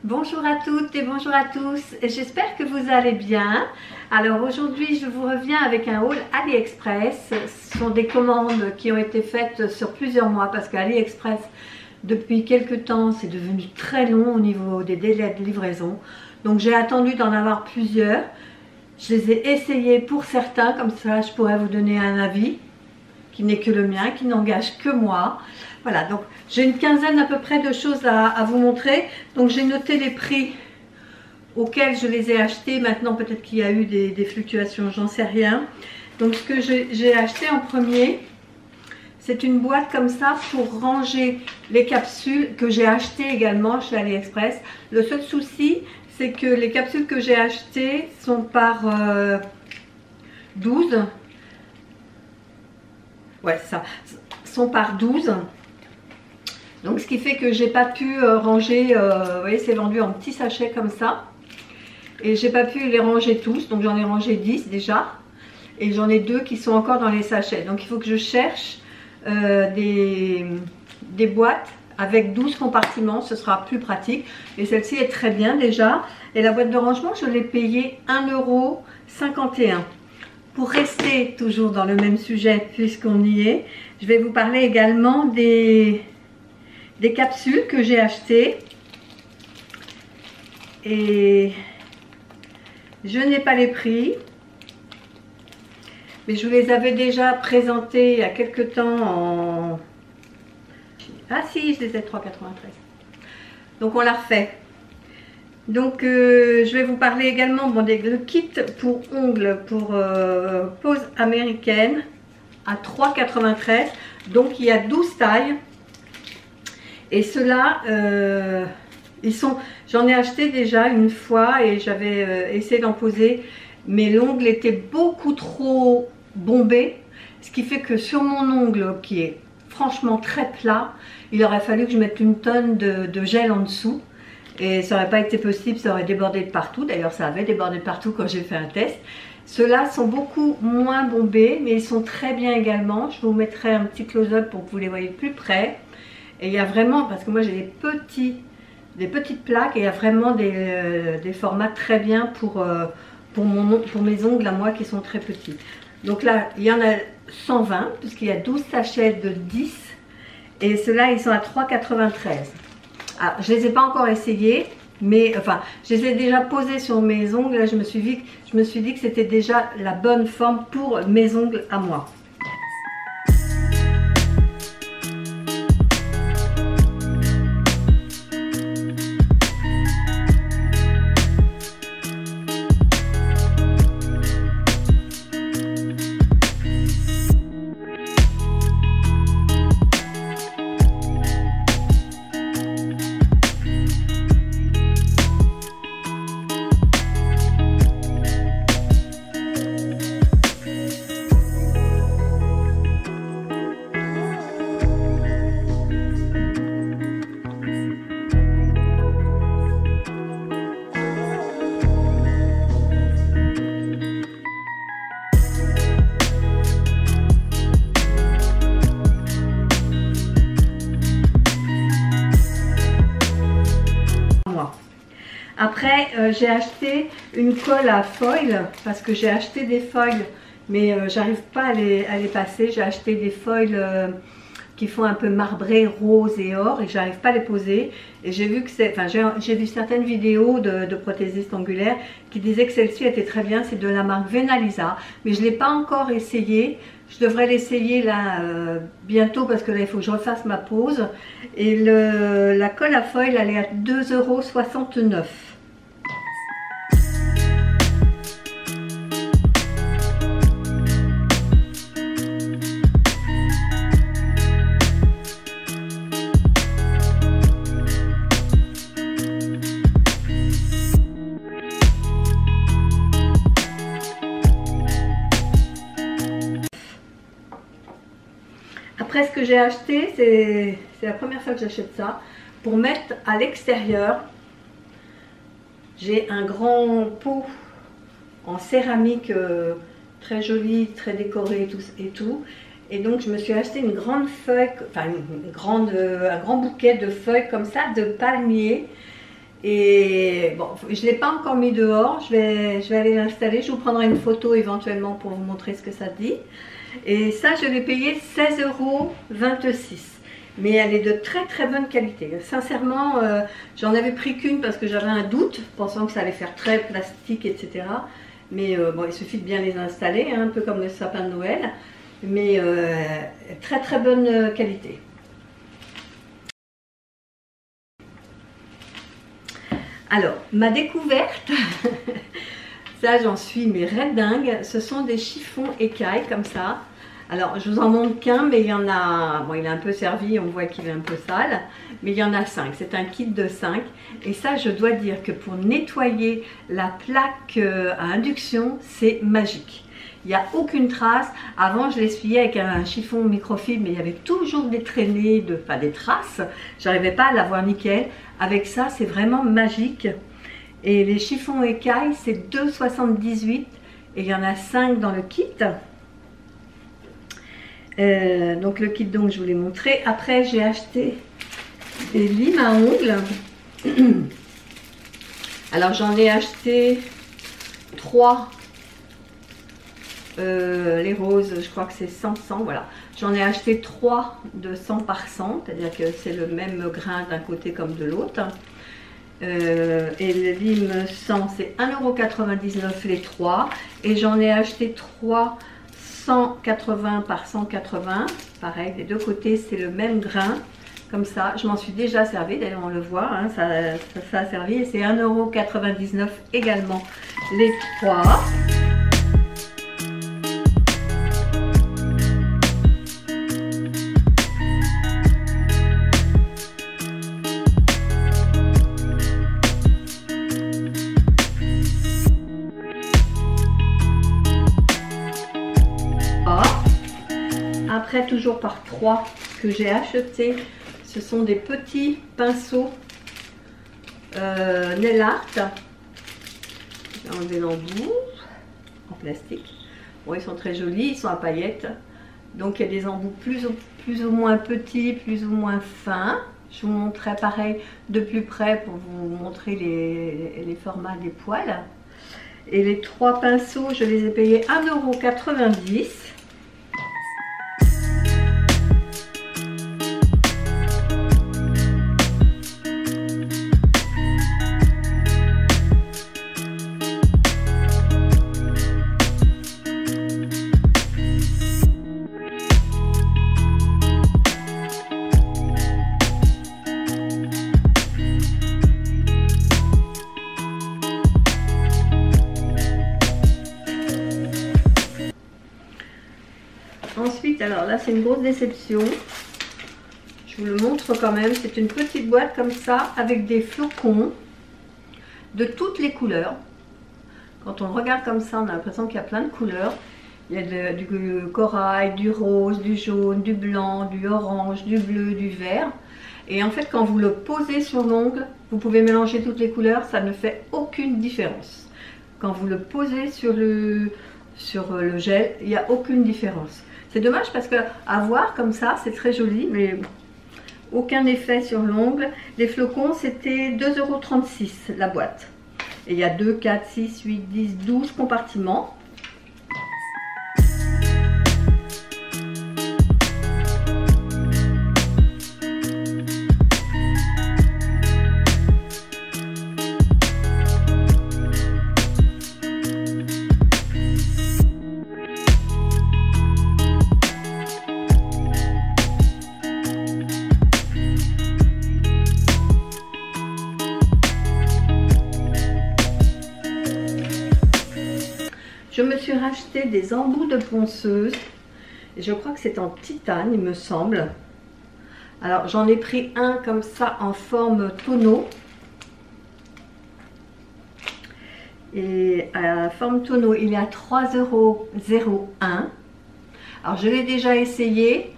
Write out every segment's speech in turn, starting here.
Bonjour à toutes et bonjour à tous, j'espère que vous allez bien. Alors aujourd'hui je vous reviens avec un haul AliExpress. Ce sont des commandes qui ont été faites sur plusieurs mois parce qu'AliExpress depuis quelques temps c'est devenu très long au niveau des délais de livraison. Donc j'ai attendu d'en avoir plusieurs. Je les ai essayés pour certains, comme ça je pourrais vous donner un avis qui n'est que le mien, qui n'engage que moi. Voilà, donc j'ai une quinzaine à peu près de choses à vous montrer. Donc j'ai noté les prix auxquels je les ai achetés. Maintenant peut-être qu'il y a eu des fluctuations, j'en sais rien. Donc ce que j'ai acheté en premier, c'est une boîte comme ça pour ranger les capsules que j'ai achetées également chez AliExpress. Le seul souci, c'est que les capsules que j'ai achetées sont par 12. Ouais, ça sont par 12. Donc ce qui fait que j'ai pas pu ranger, vous voyez c'est vendu en petits sachets comme ça. Et j'ai pas pu les ranger tous, donc j'en ai rangé 10 déjà. Et j'en ai 2 qui sont encore dans les sachets. Donc il faut que je cherche des boîtes avec 12 compartiments, ce sera plus pratique. Et celle-ci est très bien déjà. Et la boîte de rangement, je l'ai payée 1,51 €. Pour rester toujours dans le même sujet puisqu'on y est, je vais vous parler également des capsules que j'ai achetées. Et je n'ai pas les prix, mais je vous les avais déjà présentées il y a quelques temps en... Ah si, je les ai 3,93 €. Donc on l'a refait. Donc je vais vous parler également le kit pour ongles pour pose américaine à 3,93 €. Donc il y a 12 tailles. Et ceux-là, j'en ai acheté déjà une fois et j'avais essayé d'en poser. Mais l'ongle était beaucoup trop bombé. Ce qui fait que sur mon ongle qui est franchement très plat, il aurait fallu que je mette une tonne de gel en dessous. Et ça n'aurait pas été possible, ça aurait débordé de partout. D'ailleurs, ça avait débordé de partout quand j'ai fait un test. Ceux-là sont beaucoup moins bombés, mais ils sont très bien également. Je vous mettrai un petit close-up pour que vous les voyez de plus près. Et il y a vraiment, parce que moi j'ai des petites plaques, et il y a vraiment des formats très bien pour mes ongles à moi qui sont très petits. Donc là, il y en a 120, puisqu'il y a 12 sachets de 10. Et ceux-là, ils sont à 3,93 €. Alors, je ne les ai pas encore essayés, mais enfin, je les ai déjà posés sur mes ongles. Là, je me suis dit que c'était déjà la bonne forme pour mes ongles à moi. Après, j'ai acheté une colle à foil parce que j'ai acheté des foils, mais j'arrive pas à les passer. J'ai acheté des foils qui font un peu marbré, rose et or, et j'arrive pas à les poser. Et j'ai vu que j'ai vu certaines vidéos de prothésistes ongulaires qui disaient que celle-ci était très bien. C'est de la marque Venalisa, mais je l'ai pas encore essayé. Je devrais l'essayer là bientôt parce que là il faut que je refasse ma pose. Et la colle à foil, elle est à 2,69 €. Après, ce que j'ai acheté, c'est la première fois que j'achète ça, pour mettre à l'extérieur. J'ai un grand pot en céramique très joli, très décoré et tout. Et donc je me suis acheté une grande feuille, enfin un grand bouquet de feuilles comme ça, de palmier. Et bon, je ne l'ai pas encore mis dehors, je vais aller l'installer. Je vous prendrai une photo éventuellement pour vous montrer ce que ça dit. Et ça, je l'ai payé 16,26 €. Mais elle est de très très bonne qualité. Sincèrement, j'en avais pris qu'une parce que j'avais un doute, pensant que ça allait faire très plastique, etc. Mais bon, il suffit de bien les installer, hein, un peu comme le sapin de Noël. Mais très très bonne qualité. Alors, ma découverte, ça j'en suis mais raide dingue, ce sont des chiffons écailles comme ça. Alors, je vous en montre qu'un, mais il y en a, bon, il est un peu servi, on voit qu'il est un peu sale, mais il y en a 5, c'est un kit de 5. Et ça, je dois dire que pour nettoyer la plaque à induction, c'est magique. Il n'y a aucune trace. Avant, je l'essuyais avec un chiffon microfibre, mais il y avait toujours des traînées, enfin des traces. J'arrivais pas à l'avoir nickel. Avec ça, c'est vraiment magique. Et les chiffons écailles, c'est 2,78 € et il y en a 5 dans le kit. Donc le kit, donc je vous l'ai montré. Après, j'ai acheté des limes à ongles. Alors j'en ai acheté 3. Les roses, je crois que c'est 100, voilà. J'en ai acheté 3 de 100 par 100, c'est-à-dire que c'est le même grain d'un côté comme de l'autre. Et le lime 100, c'est 1,99 € les 3. Et j'en ai acheté 3 180 par 180. Pareil, des deux côtés, c'est le même grain. Comme ça, je m'en suis déjà servi, d'ailleurs on le voit, hein, ça a servi. Et c'est 1,99 € également les 3. Après, toujours par 3 que j'ai acheté, ce sont des petits pinceaux nail art. J'ai enlevé l'embout en plastique. Bon, ils sont très jolis, ils sont à paillettes. Donc il y a des embouts plus ou moins petits, plus ou moins fins. Je vous montrerai pareil de plus près pour vous montrer les formats des poils. Et les 3 pinceaux, je les ai payés 1,90 €. Ensuite, alors là c'est une grosse déception, je vous le montre quand même, c'est une petite boîte comme ça avec des flocons de toutes les couleurs. Quand on regarde comme ça, on a l'impression qu'il y a plein de couleurs. Il y a du corail, du rose, du jaune, du blanc, du orange, du bleu, du vert. Et en fait, quand vous le posez sur l'ongle, vous pouvez mélanger toutes les couleurs, ça ne fait aucune différence. Quand vous le posez sur le gel, il n'y a aucune différence. C'est dommage parce que à voir comme ça, c'est très joli, mais aucun effet sur l'ongle. Les flocons, c'était 2,36 € la boîte. Et il y a 2, 4, 6, 8, 10, 12 compartiments. Je me suis racheté des embouts de ponceuse. Et je crois que c'est en titane, il me semble. Alors j'en ai pris un comme ça en forme tonneau. Et à la forme tonneau, il est à 3,01 €. Alors je l'ai déjà essayé.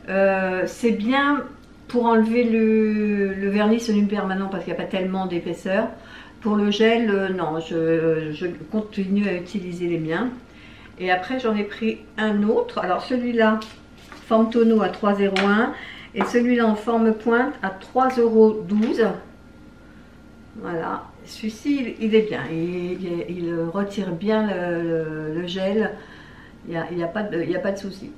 C'est bien pour enlever le vernis semi-permanent parce qu'il n'y a pas tellement d'épaisseur. Pour le gel, non, je continue à utiliser les miens. Et après, j'en ai pris un autre. Alors celui-là, forme tonneau à 3,01 € et celui-là en forme pointe à 3,12 €. Voilà, celui-ci il est bien, il retire bien le gel, il n'y a pas de souci.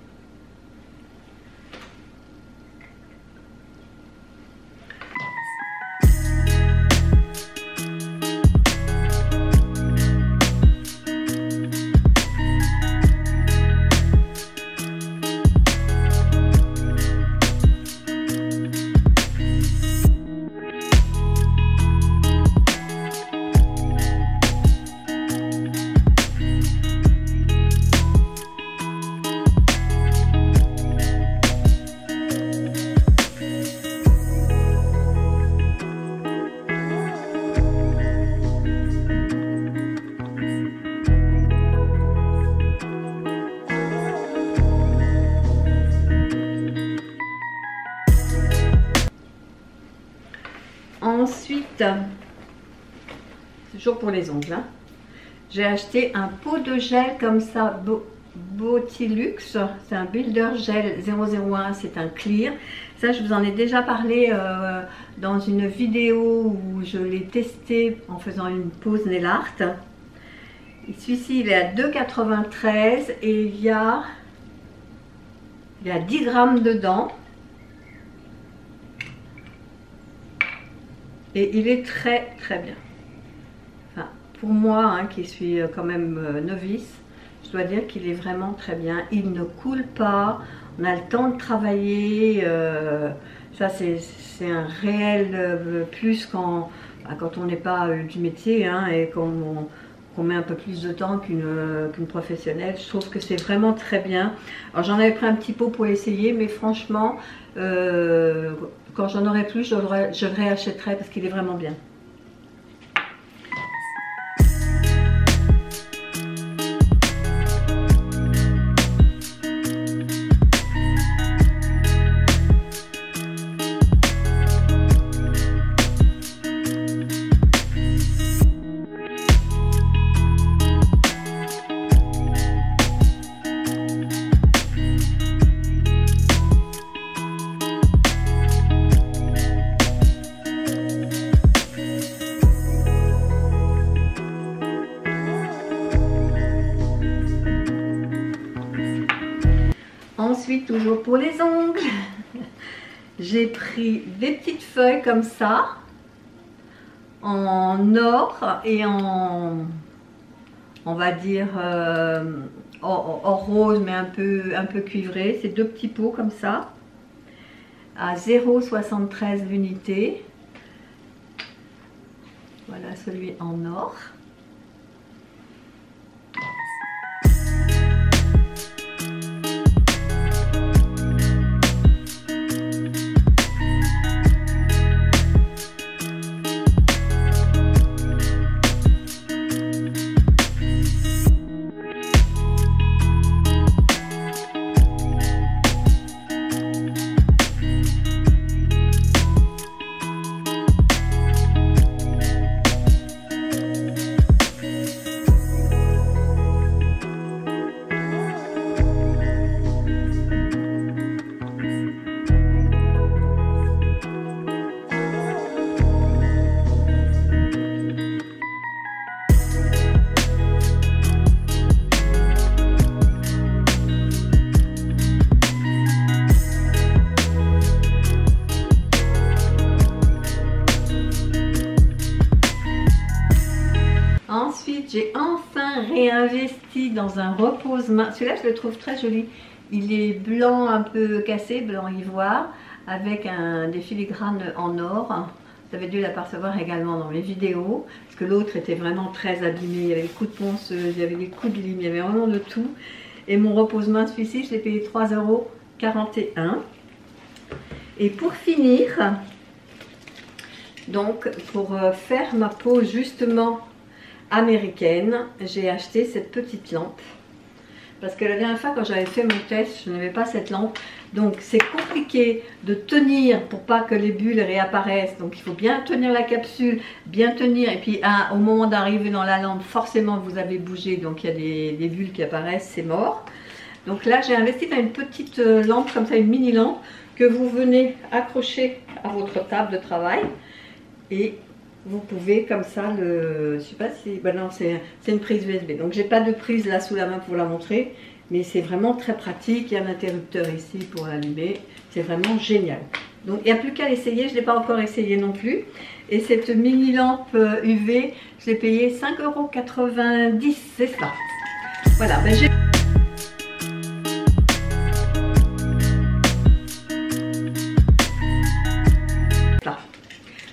Ensuite, toujours pour les ongles, hein, j'ai acheté un pot de gel comme ça, Beautilux, c'est un Builder Gel 001, c'est un clear. Ça, je vous en ai déjà parlé dans une vidéo où je l'ai testé en faisant une pause nail art. Celui-ci, il est à 2,93 et il y a 10 grammes dedans. Et il est très bien. Enfin, pour moi, hein, qui suis quand même novice, je dois dire qu'il est vraiment très bien. Il ne coule pas, on a le temps de travailler. Ça, c'est un réel plus quand on n'est pas du métier, hein, et qu'on met un peu plus de temps qu'une professionnelle. Je trouve que c'est vraiment très bien. Alors j'en avais pris un petit pot pour essayer, mais franchement, quand j'en aurai plus, je le réachèterai parce qu'il est vraiment bien. Ensuite, toujours pour les ongles, j'ai pris des petites feuilles comme ça, en or et on va dire, en rose, mais un peu cuivré. C'est deux petits pots comme ça, à 0,73 l'unité. Voilà celui en or. Ensuite, j'ai enfin réinvesti dans un repose-main. Celui-là, je le trouve très joli. Il est blanc un peu cassé, blanc ivoire, avec des filigranes en or. Vous avez dû l'apercevoir également dans les vidéos, parce que l'autre était vraiment très abîmé. Il y avait les coups de ponceuse, il y avait les coups de lime, il y avait vraiment de tout. Et mon repose-main, celui-ci, je l'ai payé 3,41 €. Et pour finir, donc pour faire ma peau justement américaine, j'ai acheté cette petite lampe. Parce que la dernière fois quand j'avais fait mon test, je n'avais pas cette lampe. Donc c'est compliqué de tenir pour pas que les bulles réapparaissent. Donc il faut bien tenir la capsule, bien tenir. Et puis au moment d'arriver dans la lampe, forcément vous avez bougé. Donc il y a des bulles qui apparaissent, c'est mort. Donc là j'ai investi dans une petite lampe comme ça, une mini lampe que vous venez accrocher à votre table de travail. Et vous pouvez comme ça le... Je sais pas si... Ben non, c'est une prise USB. Donc j'ai pas de prise là sous la main pour la montrer. Mais c'est vraiment très pratique. Il y a un interrupteur ici pour l'allumer. C'est vraiment génial. Donc il n'y a plus qu'à l'essayer. Je ne l'ai pas encore essayé non plus. Et cette mini lampe UV, je l'ai payée 5,90 €. C'est ça. Voilà. Ben j'ai...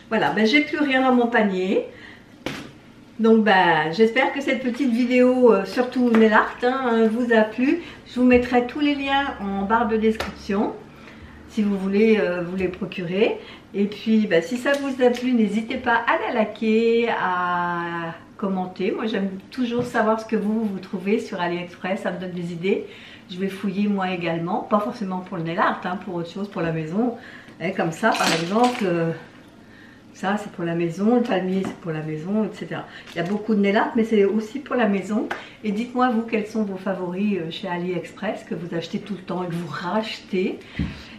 Voilà, ben j'ai plus rien dans mon panier. Donc ben, j'espère que cette petite vidéo, surtout nail art, vous a plu. Je vous mettrai tous les liens en barre de description si vous voulez vous les procurer. Et puis ben, si ça vous a plu, n'hésitez pas à la liker, à commenter. Moi j'aime toujours savoir ce que vous trouvez sur AliExpress, ça me donne des idées. Je vais fouiller moi également, pas forcément pour le nail art, pour autre chose, pour la maison. Et comme ça par exemple... ça c'est pour la maison, le palmier c'est pour la maison, etc. Il y a beaucoup de nail art mais c'est aussi pour la maison. Et dites-moi vous quels sont vos favoris chez AliExpress que vous achetez tout le temps et que vous rachetez.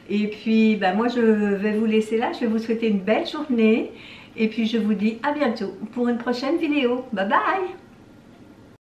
Et puis ben, moi je vais vous laisser là, je vais vous souhaiter une belle journée. Et puis je vous dis à bientôt pour une prochaine vidéo. Bye bye!